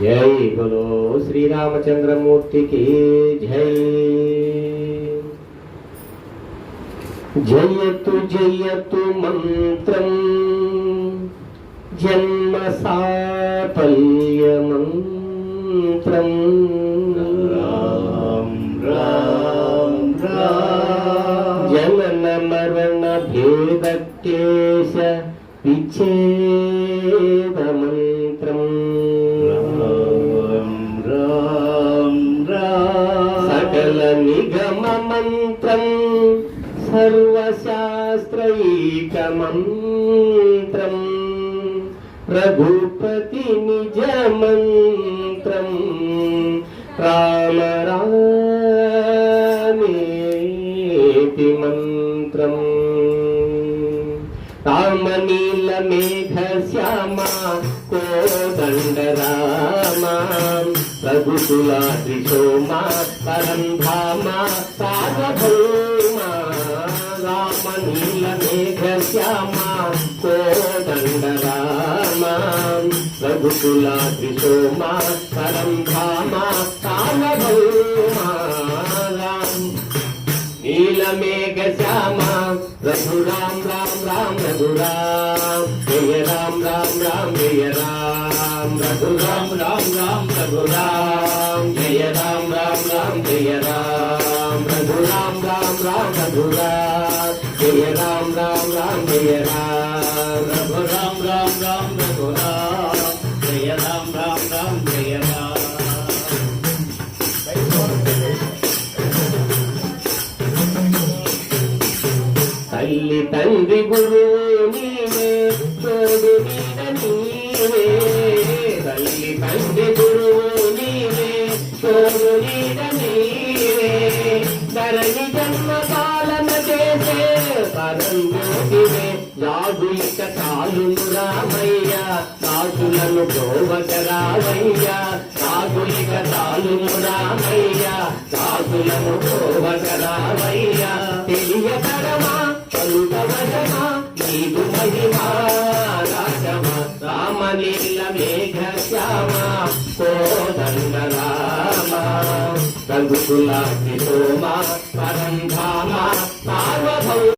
జై బోలో శ్రీరామచంద్రమూర్తికి జై. జయతు జయతు మంత్రం జన్మ సాఫల్య మంత్రం. జనన మరణ భేద క్లేశ విచ్ఛేద మంత్రం. సకల నిగమ మంత్రం సర్వశాస్త్రైక మంత్రం. రఘుపతి నిజ మంత్రం రామ రామేతి మంత్రం. రామనీల మేఘ శ్యామ కోదండ రామ. రఘుకులాద్రి సోమ పరంధామ సార్వభౌమ. రామనీల మేఘ శ్యామ కోదండ రామ. రఘుకులాద్రి సోమ పరంధామ సార్వభౌమ. నీలమేఘ శ్యామ రఘురాం రామ రామ రఘురాం. జయ రామ రామ రామ జయ రామ. రఘురాం రామ రామ రఘురాం. జయ రామ రామ రామ జయ రామ. రఘురాం రామ రామ రఘురాం. జయ రామ రామ రామ జయ రామ. రఘురాం రామ రామ రఘురాం. జయ రామ రామ రామ జయ రామ. తల్లి తండ్రి గురువు నీవే తోడు నీడ నీవే. తల్లి తండ్రి గురువు నీవే తోడు నీడ నీవే. ధరణి జన్మ పాలన చేసే పరంజ్యోతివే. యాగులిక చాలును రామయ్య దాసులను గోవక రామయ్య. యాగులిక చాలును రామయ్య దాసులను గోవక రామయ్య. తెలియకరమా పలుకవశమా నీకు మహిమా రాజమా. రామలీల మేఘ శ్యామ కోదండ రామ. రఘుకులాద్రి సోమ పరంధామ సార్వభౌమ.